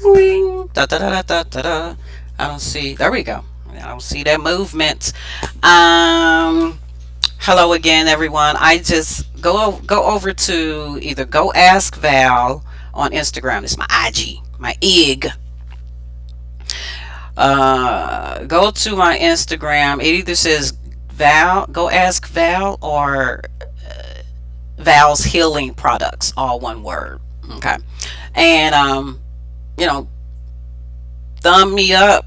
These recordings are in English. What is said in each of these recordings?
Wing. Da, da, da, da, da, da, da. I don't see. There we go. I don't see that movement. Um, Hello again, everyone. I just go over to either Go Ask Val on Instagram. It's my IG, my IG. Go to my Instagram. It either says Val, Go Ask Val, or Val's Healing Products, all one word. Okay, and you know, thumb me up,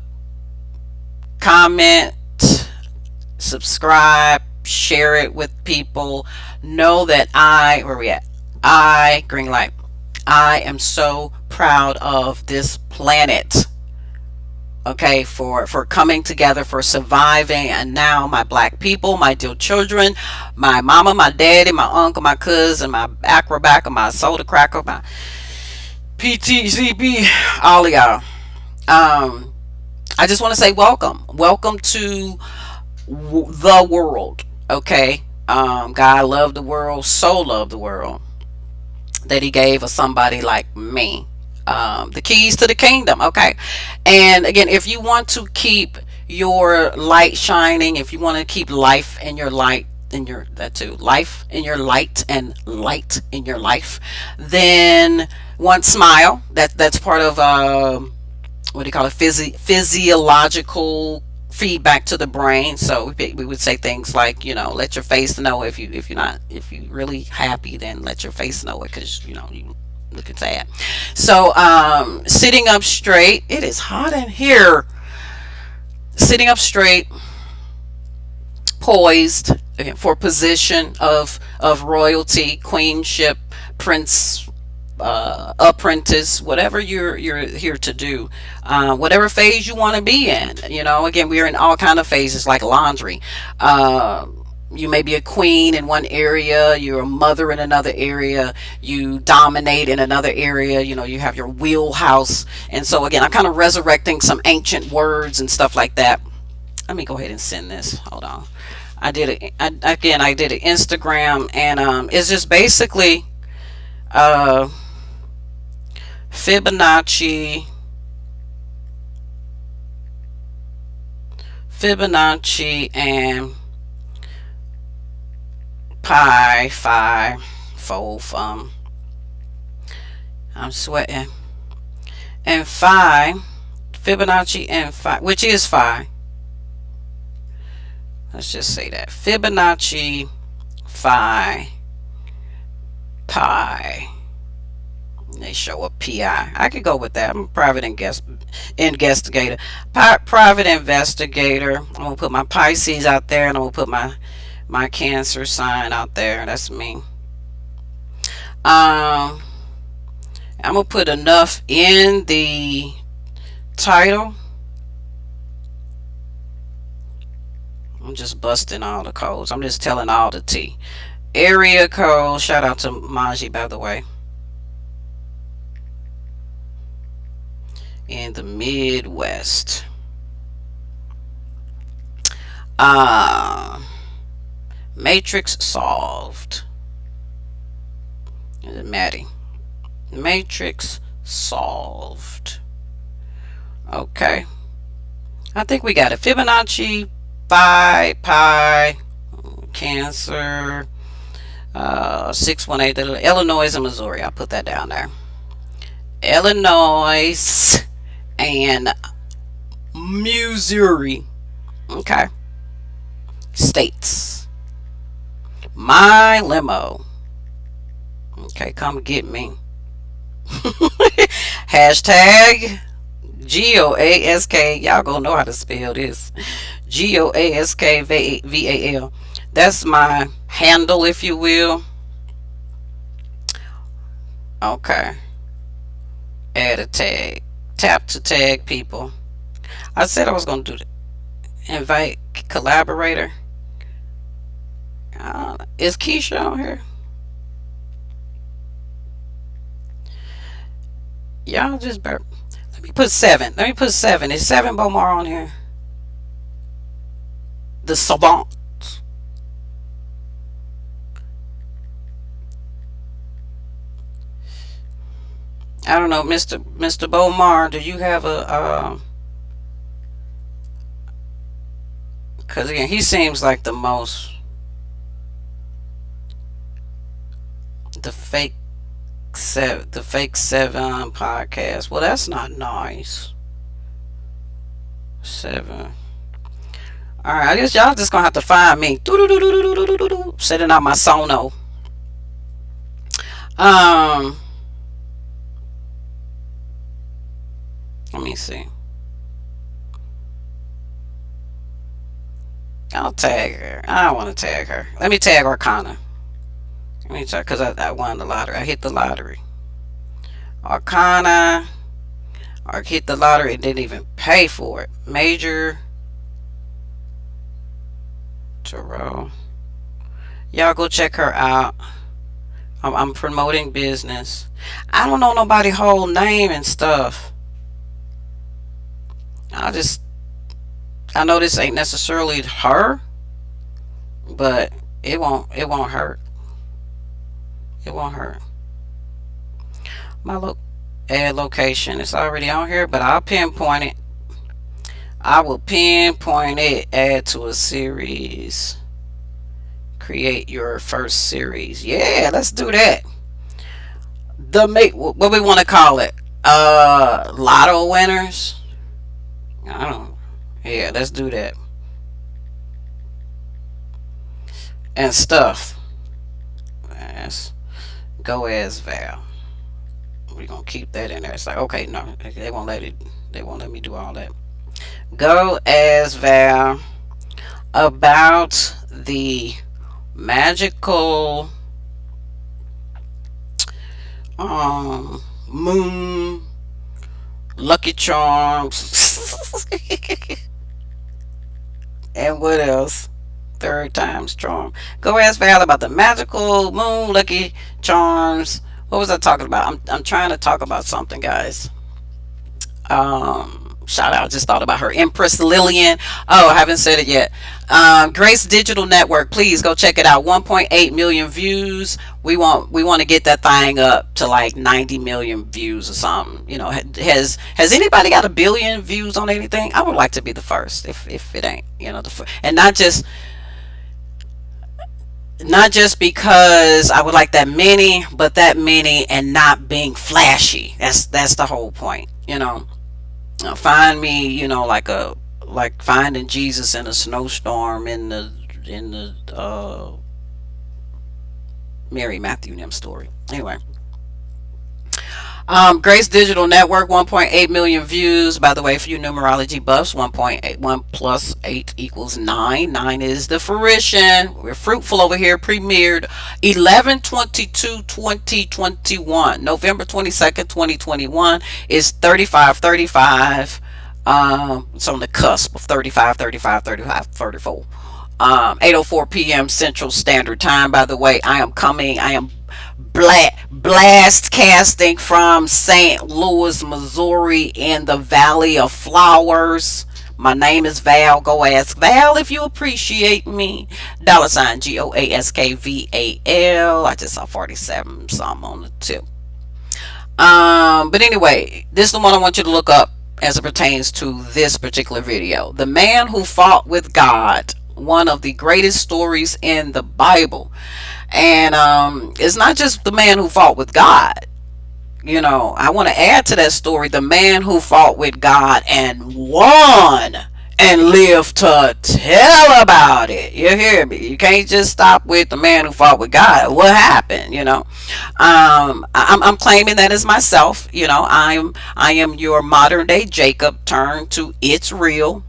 comment, subscribe, share it with people. Know that where we at? Green light. I am so proud of this planet. Okay, for coming together, for surviving, and now my black people, my dear children, my mama, my daddy, my uncle, my cousin, my acrobat, my soda cracker, my PTCB, all of y'all. Um, I just want to say welcome to the world. Okay, God loved the world, so loved the world that He gave us somebody like me. The keys to the kingdom. Okay, and again, if you want to keep your light shining, if you want to keep life in your light, in your that too, life in your light and light in your life, then one smile. That's part of what do you call it, physiological feedback to the brain. So we would say things like, let your face know if you're not, if you really happy, then let your face know it, because you looking sad. So sitting up straight. It is hot in here. Sitting up straight, poised, for position of royalty, queenship, prince, apprentice, whatever you're here to do, whatever phase you want to be in. Again, we're in all kind of phases, like laundry. You may be a queen in one area, you're a mother in another area, you dominate in another area. You have your wheelhouse. And so again, I'm kind of resurrecting some ancient words and stuff like that. Let me go ahead and send this. Hold on. I did it again. I did it Instagram, and it's just basically uh Fibonacci, and pi, phi, fo, fum. I'm sweating. And phi, Fibonacci and phi, which is phi. Let's just say that Fibonacci, phi, pi. They show a PI. I could go with that. I'm a private investigator. Private investigator. I'm gonna put my Pisces out there, and I'm gonna put my Cancer sign out there. That's me. I'm gonna put enough in the title. I'm just busting all the codes. I'm just telling all the tea. Area code. Shout out to Maji, by the way. In the Midwest. Matrix solved. Is it Maddie? Matrix solved. Okay. I think we got it. Fibonacci, pi, Cancer, 618, Illinois and Missouri. I'll put that down there. Illinois and Missouri. Okay. States. My limo. Okay, come get me. Hashtag GOASK. Y'all gonna know how to spell this. GOASKVAL. That's my handle, if you will. Okay. Add a tag. Tap to tag people. I said I was gonna do that. Invite collaborator. Is Keisha on here? Y'all just burp. Let me put 7. Is 7 Bomar on here? The Savant. I don't know, Mr. Bomar, do you have a because again, he seems like the fake seven podcast. Well, that's not nice. Seven. All right, I guess y'all just gonna have to find me. Setting out my sono. Um, let me see. I'll tag her. I don't want to tag her. Let me tag Arcana. Let me try because I won the lottery. I hit the lottery. Arcana. Or hit the lottery and didn't even pay for it. Major Tarot. Y'all go check her out. I'm promoting business. I don't know nobody whole name and stuff. I just I know this ain't necessarily her, but it won't hurt. It won't hurt. My add location. It's already on here, but I'll pinpoint it. I will pinpoint it. Add to a series. Create your first series. Yeah, let's do that. The make what we want to call it. Lotto winners. I don't. Yeah, let's do that and stuff. Let's go as Val. We're gonna keep that in there. It's like okay, no, they won't let it. They won't let me do all that. Go as Val about the magical moon lucky charms and what else? Third time's charm. Go ask Val about the magical moon lucky charms. What was I talking about? I'm trying to talk about something, guys. Shout out, just thought about her. Empress Lillian. Oh, I haven't said it yet. Grace Digital Network, please go check it out. 1.8 million views. We want to get that thing up to like 90 million views or something. You know, has anybody got a billion views on anything? I would like to be the first if it ain't, you know, and not just because I would like that many, but that many and not being flashy. That's the whole point, you know. Find me, you know, like finding Jesus in a snowstorm in the Mary Matthew and them story. Anyway, Grace Digital Network, 1.8 million views. By the way, for you numerology buffs, 1.81 plus 8 equals 9. 9 is the fruition. We're fruitful over here. Premiered 11/22/2021. November 22nd, 2021 is 35:35. It's on the cusp of 35, 35, 35, 34. 8:04 p.m. Central Standard Time. By the way, I am blast casting from St. Louis, Missouri, in the Valley of Flowers. My name is Val. Go ask Val if you appreciate me. $ GOASKVAL. I just saw 47 some on the tip. But anyway, this is the one I want you to look up as it pertains to this particular video. The man who fought with God. One of the greatest stories in the Bible. And it's not just the man who fought with God. You know, I want to add to that story the man who fought with God and won and lived to tell about it. You hear me? You can't just stop with the man who fought with God. What happened? You know, I'm claiming that as myself. You know, I am your modern day Jacob turned to It's Real.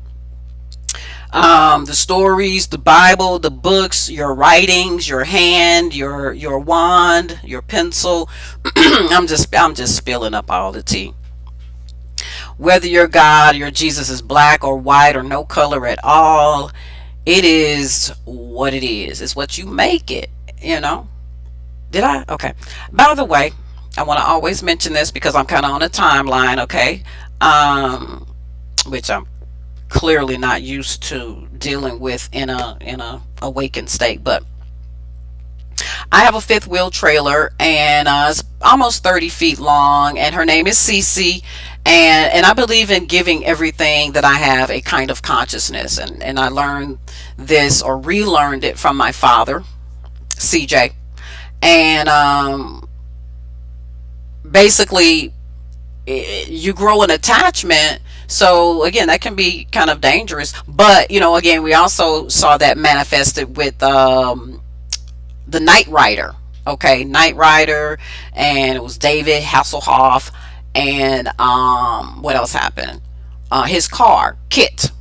The stories, the Bible, the books, your writings, your hand, your wand, your pencil. I'm just spilling up all the tea. Whether your God, your Jesus is black or white or no color at all, it is what it is. It's what you make it, you know. Did I? Okay. By the way, I want to always mention this because I'm kind of on a timeline, okay? Which I'm clearly not used to dealing with in a awakened state, but I have a fifth wheel trailer, and it's almost 30 feet long, and her name is Cece. And I believe in giving everything that I have a kind of consciousness. And I learned this, or relearned it, from my father, CJ. And basically, you grow an attachment. So again, that can be kind of dangerous. But again, we also saw that manifested with the Knight Rider. Okay, Knight Rider, and it was David Hasselhoff. And what else happened? His car, Kit.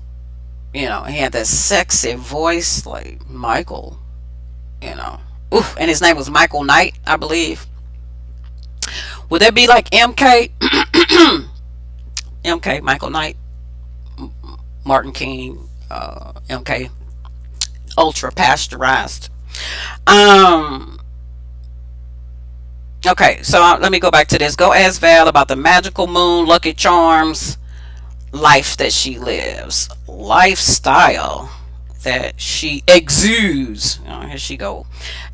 He had that sexy voice like Michael. You know, Ooh, and his name was Michael Knight, I believe. Would that be like MK? MK, Michael Knight, Martin King, MK, ultra pasteurized. Um, okay, so let me go back to this. Go ask Val about the magical moon, Lucky Charms, life that she lives, lifestyle that she exudes. Here she go.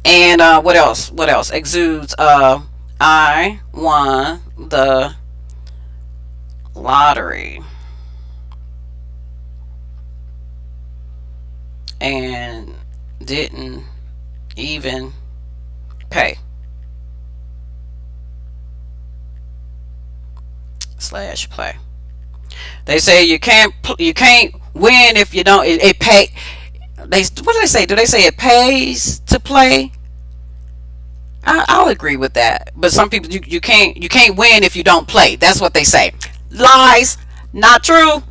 And what else? What else exudes? I won the lottery and didn't even pay slash play. They say you can't win if you don't. It pay. What do they say? Do they say it pays to play? I'll agree with that. But some people, you can't win if you don't play. That's what they say. Lies. Not true.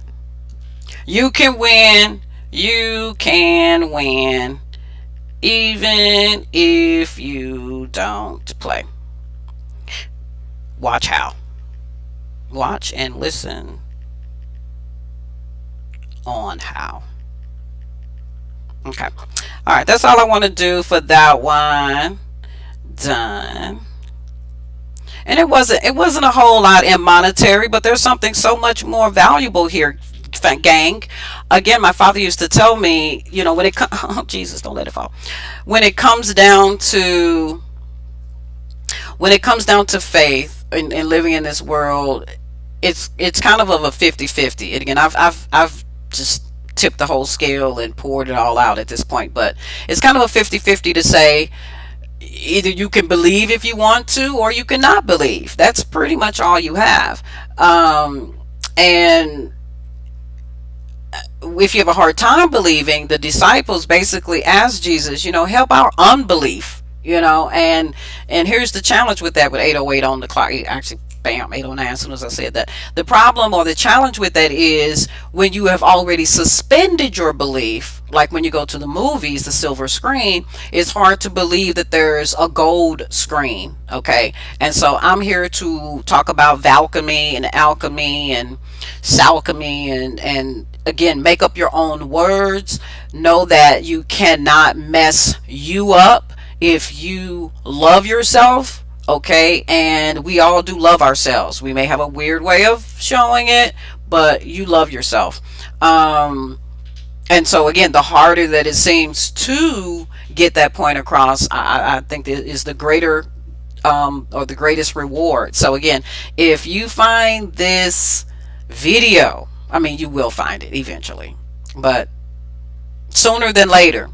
You can win. You can win even if you don't play. Watch how. Watch and listen on how. Okay. All right. That's all I want to do for that one. Done. And it wasn't a whole lot in monetary, but there's something so much more valuable here, gang. Again, my father used to tell me, when it comes, oh, Jesus, don't let it fall. When it comes down to faith and living in this world, it's kind of a 50-50. And again, I've just tipped the whole scale and poured it all out at this point, but it's kind of a 50-50 to say either you can believe if you want to, or you cannot believe. That's pretty much all you have. And if you have a hard time believing, the disciples basically asked Jesus, help our unbelief. And here's the challenge with that, with 8:08 on the clock. Actually, bam, 8:09 as soon as I said that. The problem, or the challenge with that, is when you have already suspended your belief, like when you go to the movies, the silver screen, it's hard to believe that there's a gold screen. Okay. And so I'm here to talk about Valchemy and alchemy and salchemy, and again, make up your own words. Know that you cannot mess you up if you love yourself. Okay. And we all do love ourselves. We may have a weird way of showing it, but you love yourself. And so again, the harder that it seems to get that point across, I think that is the greater, or the greatest reward. So again, if you find this video, I mean, you will find it eventually, but sooner than later,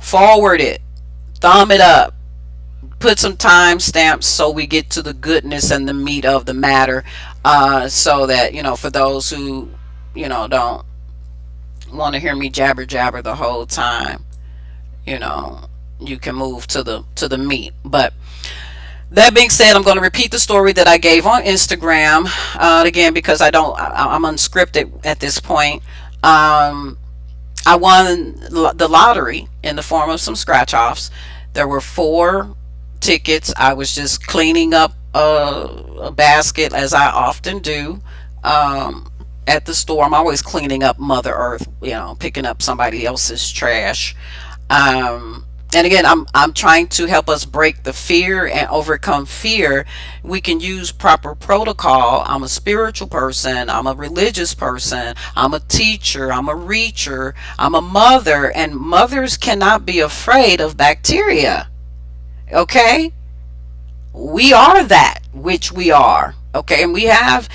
forward it, thumb it up, put some time stamps so we get to the goodness and the meat of the matter, so that, for those who, don't want to hear me jabber the whole time, you can move to the meat. But that being said, I'm going to repeat the story that I gave on Instagram, again, because I'm unscripted at this point. I won the lottery in the form of some scratch offs. There were 4 tickets. I was just cleaning up a basket, as I often do, at the store. I'm always cleaning up Mother Earth, picking up somebody else's trash. And And again, I'm trying to help us break the fear and overcome fear. We can use proper protocol. I'm a spiritual person, I'm a religious person, I'm a teacher, I'm a reacher, I'm a mother, and mothers cannot be afraid of bacteria. Okay? We are that which we are. Okay, and we have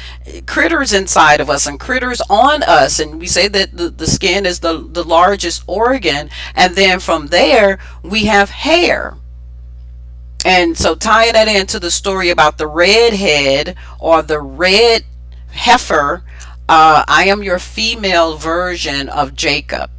critters inside of us and critters on us, and we say that the skin is the largest organ, and then from there we have hair. And so tying that into the story about the redhead or the red heifer, I am your female version of Jacob.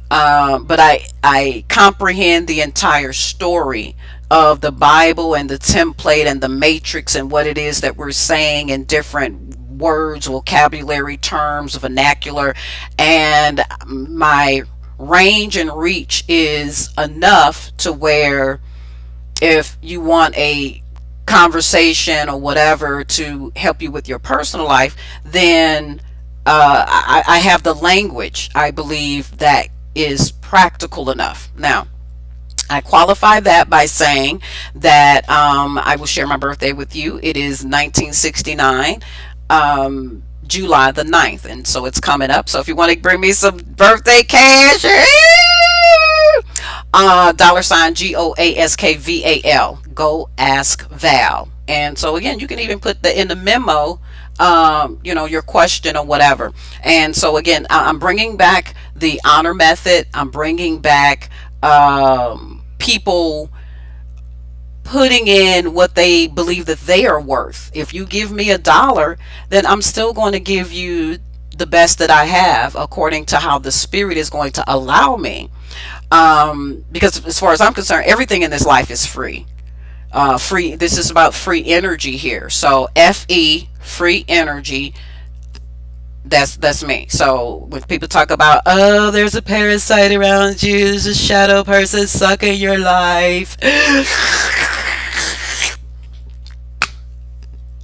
But I comprehend the entire story of the Bible and the template and the matrix and what it is that we're saying in different words, vocabulary, terms, vernacular, and my range and reach is enough to where if you want a conversation or whatever to help you with your personal life, then I have the language I believe that is practical enough. Now, I qualify that by saying that I will share my birthday with you. It is 1969, July the 9th, and so it's coming up. So if you want to bring me some birthday cash, $ GOASKVAL. Go ask Val. And so again, you can even put the in the memo, your question or whatever. And so again, I'm bringing back the honor method. I'm bringing back people putting in what they believe that they are worth. If you give me $1, then I'm still going to give you the best that I have according to how the spirit is going to allow me. Because as far as I'm concerned, everything in this life is free. Free. This is about free energy here. So FE, free energy. That's me. So when people talk about, oh, there's a parasite around you, there's a shadow person sucking your life.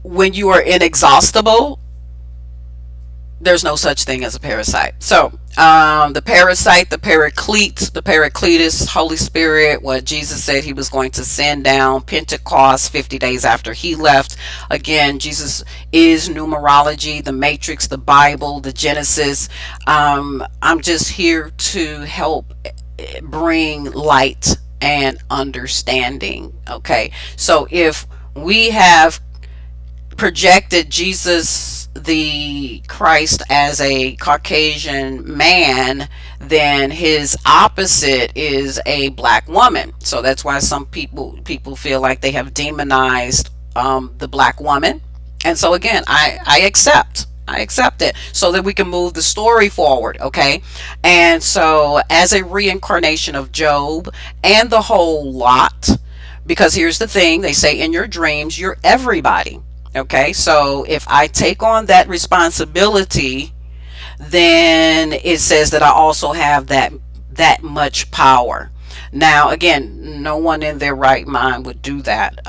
When you are inexhaustible, there's no such thing as a parasite. So the parasite, the paraclete, the paracletus, Holy Spirit, what Jesus said he was going to send down, Pentecost, 50 days after he left. Again, Jesus is numerology, the matrix, the Bible, the Genesis. I'm just here to help bring light and understanding. Okay, so if we have projected Jesus the Christ as a Caucasian man, then his opposite is a black woman. So that's why some people feel like they have demonized the black woman. And so again, I accept it so that we can move the story forward. Okay, and so as a reincarnation of Job and the whole lot, because here's the thing, they say in your dreams you're everybody. Okay, so if I take on that responsibility, then it says that I also have that much power. Now, again, no one in their right mind would do that.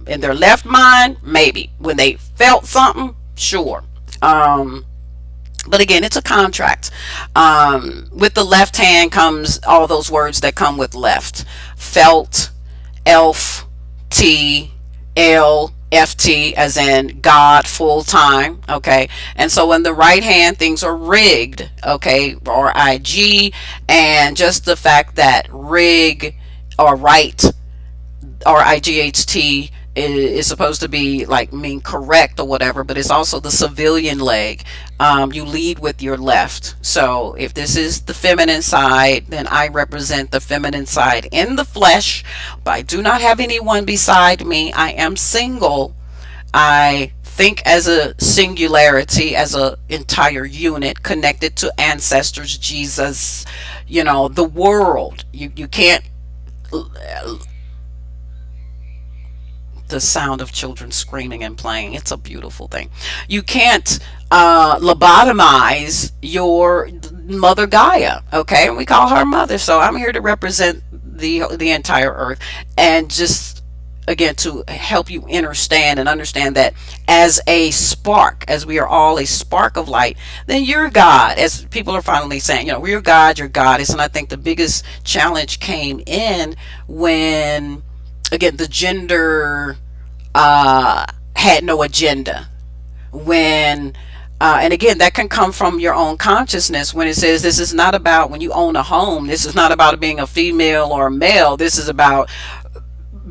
In their left mind, maybe when they felt something, sure. But again, it's a contract. With the left hand comes all those words that come with left: felt, elf, t, l, FT, as in God, full time. Okay, and so in the right hand things are rigged. Okay, or IG, and just the fact that rig or right or IGHT is supposed to be like mean correct or whatever, but it's also the civilian leg. You lead with your left. So if this is the feminine side, then I represent the feminine side in the flesh, but I do not have anyone beside me. I am single. I think as a singularity, as a entire unit connected to ancestors, Jesus, the world. You can't, the sound of children screaming and playing, it's a beautiful thing. You can't lobotomize your mother Gaia. Okay, and we call her mother. So I'm here to represent the entire earth, and just again, to help you understand and understand that as a spark, as we are all a spark of light, then you're God. As people are finally saying, we're God, you're goddess. And I think the biggest challenge came in when, again, the gender had no agenda. When and again, that can come from your own consciousness when it says this is not about, when you own a home, this is not about being a female or a male, this is about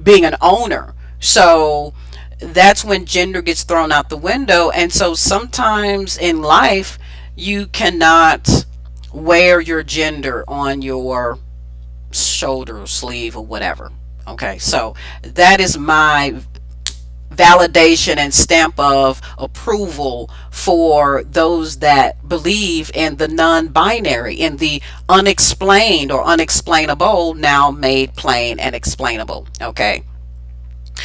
being an owner. So that's when gender gets thrown out the window. And so sometimes in life, you cannot wear your gender on your shoulder or sleeve or whatever. Okay, so that is my validation and stamp of approval for those that believe in the non-binary, in the unexplained or unexplainable, now made plain and explainable. Okay,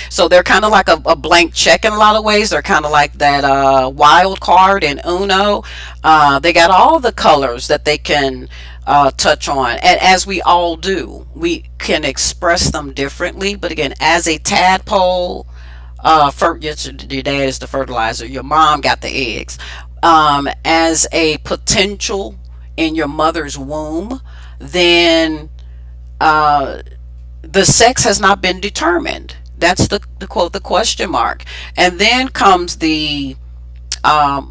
so they're kind of like a blank check in a lot of ways. They're kind of like that wild card in Uno. They got all the colors that they can touch on, and as we all do, we can express them differently. But again, as a tadpole, your dad is the fertilizer, your mom got the eggs. As a potential in your mother's womb, then the sex has not been determined. That's the quote, the question mark. And then comes the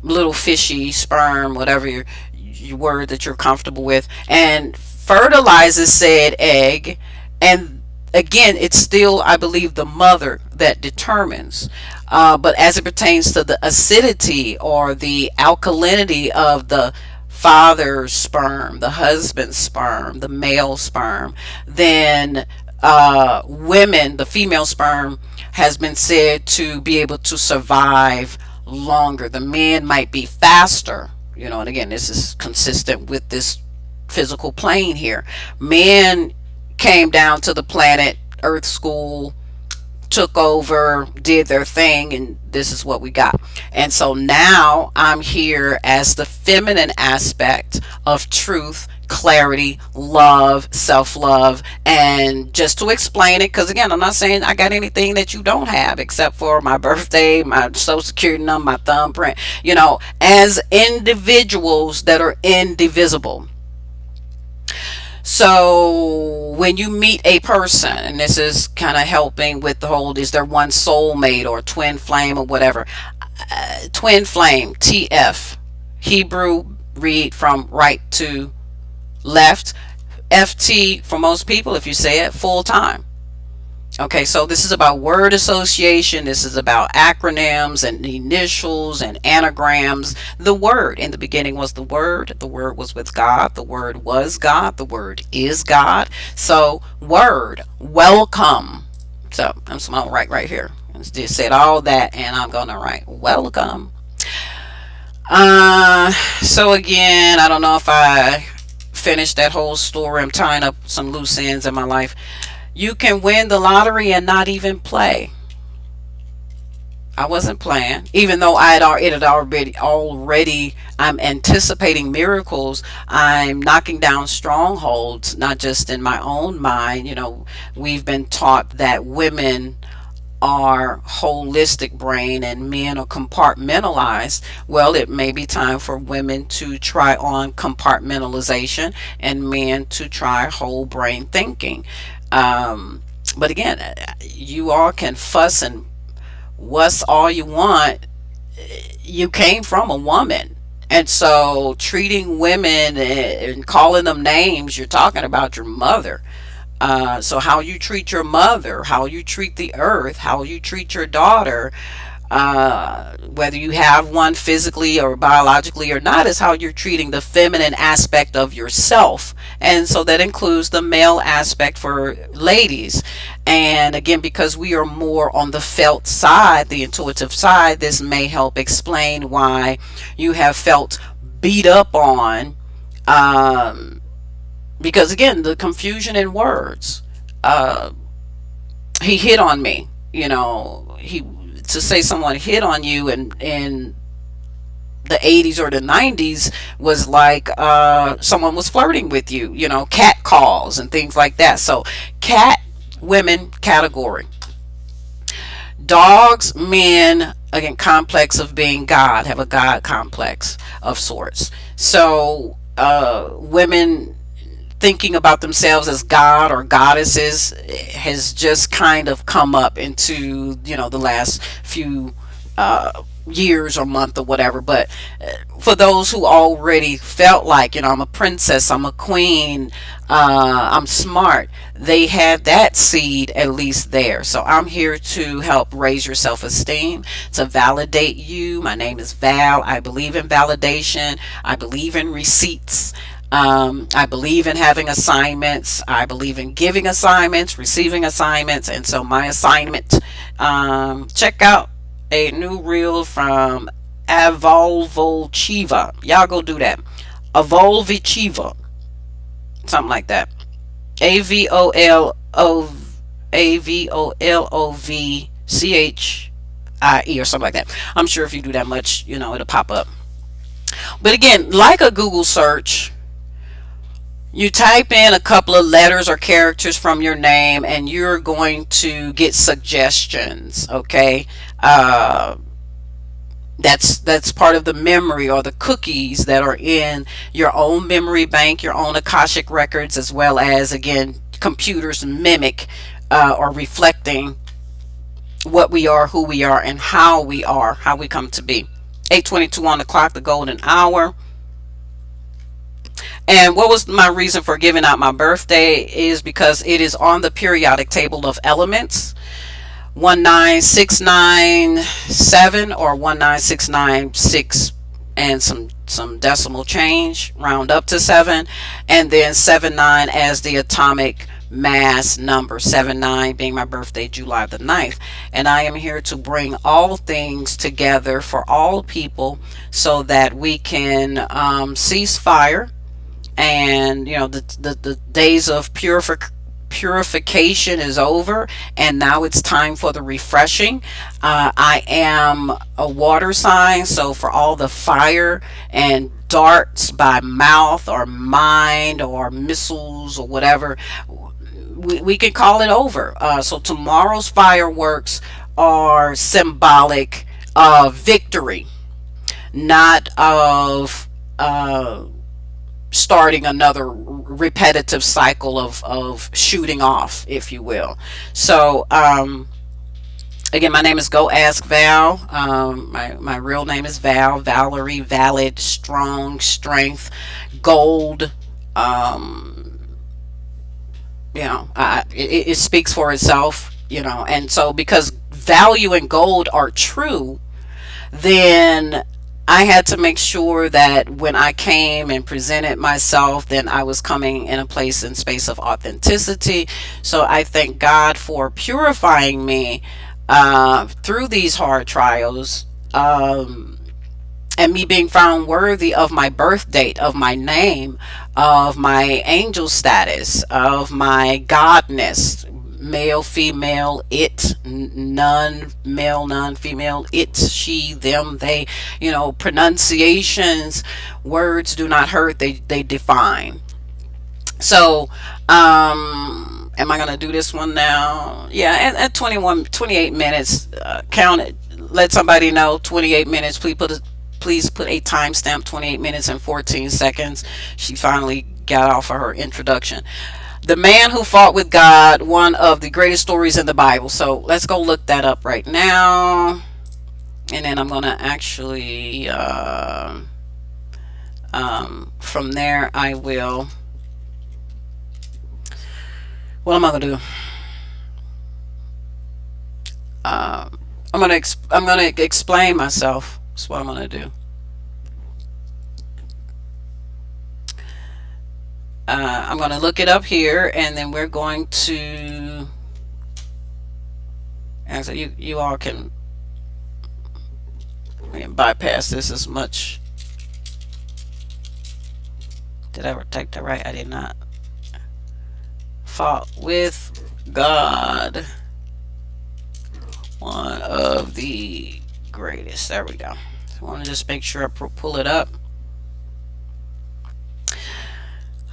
little fishy sperm, whatever your word that you're comfortable with, and fertilizes said egg. And again, it's still, I believe, the mother that determines. But as it pertains to the acidity or the alkalinity of the father's sperm, the husband's sperm, the male sperm, then women, the female sperm, has been said to be able to survive longer. The men might be faster, and again, this is consistent with this physical plane here. Men came down to the planet Earth School, took over, did their thing, and this is what we got. And so now I'm here as the feminine aspect of truth, clarity, love, self-love. And just to explain it, because again, I'm not saying I got anything that you don't have except for my birthday, my social security number, my thumbprint, as individuals that are indivisible. So when you meet a person, and this is kind of helping with the whole, is there one soulmate or twin flame or whatever? Twin flame, TF, Hebrew, read from right to left. FT for most people, if you say it full time. Okay, so this is about word association. This is about acronyms and initials and anagrams. The Word, in the beginning was the Word. The Word was with God. The Word was God. The Word is God. So, Word, welcome. So, I'm just going to write right here. I just said all that, and I'm going to write welcome. So again, I don't know if I finished that whole story. I'm tying up some loose ends in my life. You can win the lottery and not even play. I wasn't playing, even though it had already. I'm anticipating miracles. I'm knocking down strongholds, not just in my own mind. We've been taught that women are holistic brain and men are compartmentalized. Well, it may be time for women to try on compartmentalization and men to try whole brain thinking. But again, you all can fuss and wuss all you want. You came from a woman. And so treating women and calling them names, you're talking about your mother. So how you treat your mother, how you treat the earth, how you treat your daughter, whether you have one physically or biologically or not, is how you're treating the feminine aspect of yourself. And so that includes the male aspect for ladies. And again, because we are more on the felt side, the intuitive side, this may help explain why you have felt beat up on. Because again, the confusion in words. He hit on me. To say someone hit on you in the 80s or the 90s was like someone was flirting with you. Cat calls and things like that. So cat, women category. Dogs, men, again, complex of being God, have a God complex of sorts. So, women thinking about themselves as God or goddesses has just kind of come up into, the last few years or month or whatever. But for those who already felt like, I'm a princess, I'm a queen, I'm smart, they had that seed at least there. So I'm here to help raise your self-esteem, to validate you. My name is Val. I believe in validation. I believe in receipts. I believe in having assignments. I believe in giving assignments, receiving assignments. And so my assignment, check out a new reel from Avolvochiva. Y'all go do that. Avolvochiva. Something like that. AVOLOVCHIE or something like that. I'm sure if you do that much, it'll pop up. But again, like a Google search, you type in a couple of letters or characters from your name and you're going to get suggestions. Okay. That's part of the memory or the cookies that are in your own memory bank, your own Akashic records, as well as, again, computers mimic or reflecting what we are, who we are, and how we are, how we come to be. 8:22 on the clock, the golden hour. And what was my reason for giving out my birthday is because it is on the periodic table of elements. 19697 or 19696 and some decimal change, round up to 7, and then 79 as the atomic mass number, 79 being my birthday, July the 9th. And I am here to bring all things together for all people so that we can cease fire, and the days of purification is over, and now it's time for the refreshing. I am a water sign, so for all the fire and darts by mouth or mind or missiles or whatever, we can call it over. So tomorrow's fireworks are symbolic of victory, not of starting another repetitive cycle of shooting off, if you will. So again, my name is Go Ask Val. My real name is Val, Valerie, valid, strong, strength, gold. It speaks for itself, and so because value and gold are true, then I had to make sure that when I came and presented myself, then I was coming in a place and space of authenticity. So I thank God for purifying me through these hard trials, and me being found worthy of my birth date, of my name, of my angel status, of my godness. Male, female, it, none, male, none, female, it, she, them, they, pronunciations, words do not hurt, they define. So, am I going to do this one now? Yeah, at 28 minutes, count it, let somebody know, 28 minutes, please put a timestamp, 28 minutes and 14 seconds. She finally got off of her introduction. The man who fought with God, one of the greatest stories in the Bible. So let's go look that up right now. And then I'm going to actually, from there, I will, what am I going to do? I'm going to explain myself. That's what I'm going to do. I'm going to look it up here, and then we're going to, and so you all can bypass this as much. Did I ever type that right? I did not. Fought with God, one of the greatest. There we go. I want to just make sure I pull it up.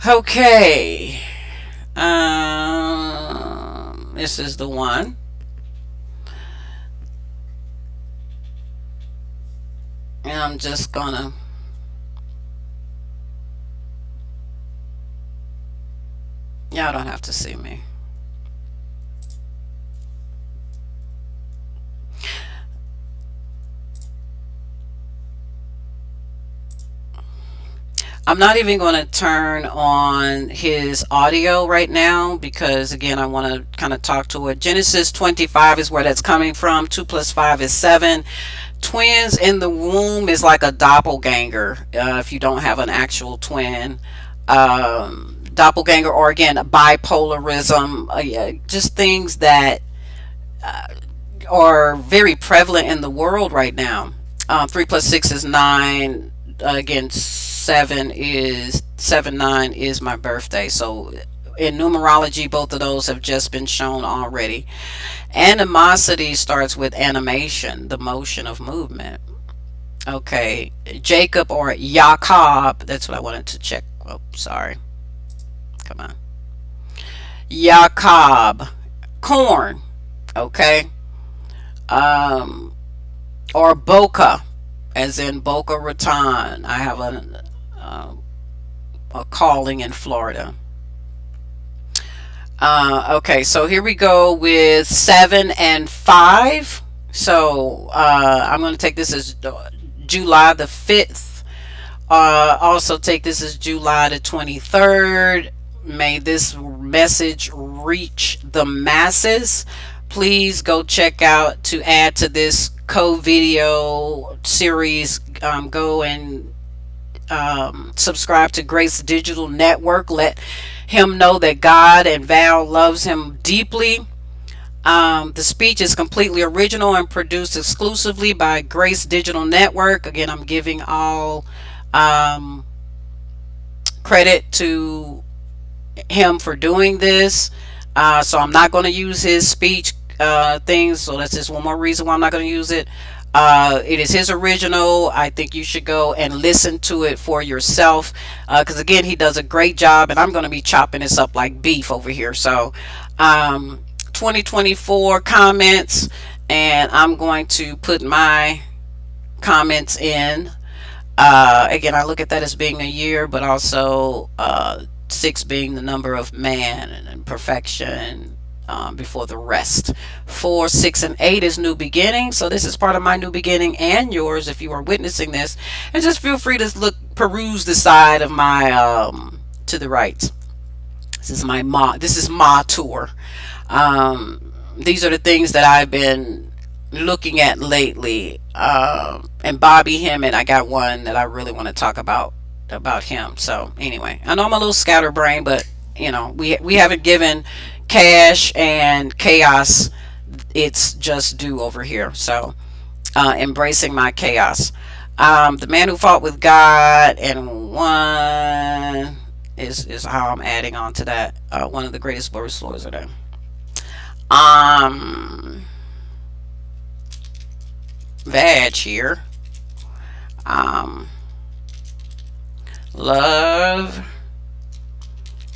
Okay, this is the one. am just gonna, y'all don't have to see me. I'm not even going to turn on his audio right now because, again, I want to kind of talk to it. Genesis 25 is where that's coming from. 2 plus 5 is 7. Twins in the womb is like a doppelganger if you don't have an actual twin. Doppelganger, or again, bipolarism, yeah, just things that are very prevalent in the world right now. 3 plus 6 is 9. Again, 9 is my birthday. So in numerology, both of those have just been shown already. Animosity starts with animation, the motion of movement. Okay, Jacob or Jacob. That's what I wanted to check. Oh, sorry. Come on. Jacob. Corn. Okay. Um, or Boca, as in Boca Raton. I have a calling in Florida. Okay, so here we go with 7 and 5. So I'm going to take this as July the 5th. Also take this as July the 23rd. May this message reach the masses. Please go check out, to add to this co-video series, go and subscribe to Grace Digital Network. Let him know that God and Val loves him deeply. The speech is completely original and produced exclusively by Grace Digital Network. Again, I'm giving all credit to him for doing this. So I'm not going to use his speech things. So that's just one more reason why I'm not going to use it. It is his original. I think you should go and listen to it for yourself. Because again, he does a great job, and I'm going to be chopping this up like beef over here. So 2024 comments, and I'm going to put my comments in. Again, I look at that as being a year, but also 6 being the number of man and perfection before the rest. 4, 6, and 8 is new beginning. So this is part of my new beginning and yours if you are witnessing this. And just feel free to peruse the side of my to the right. This is my tour. These are the things that I've been looking at lately. And Bobby Hemmett, I got one that I really want to talk about him. So anyway, I know I'm a little scatterbrained, but you know, we haven't given cash and chaos its just due over here. So embracing my chaos. The man who fought with God and won is how I'm adding on to that. One of the greatest verse lords of them. Vag here. Love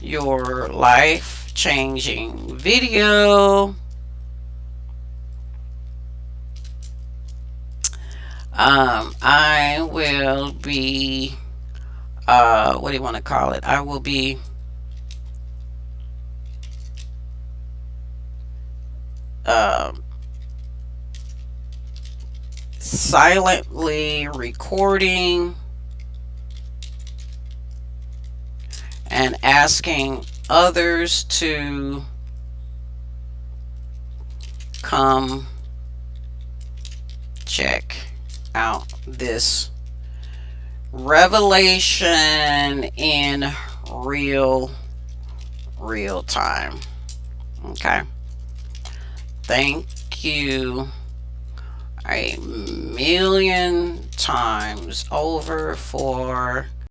your life changing video. I will be what do you want to call it? I will be silently recording and asking others to come check out this revelation in real time. Okay, thank you a million times over for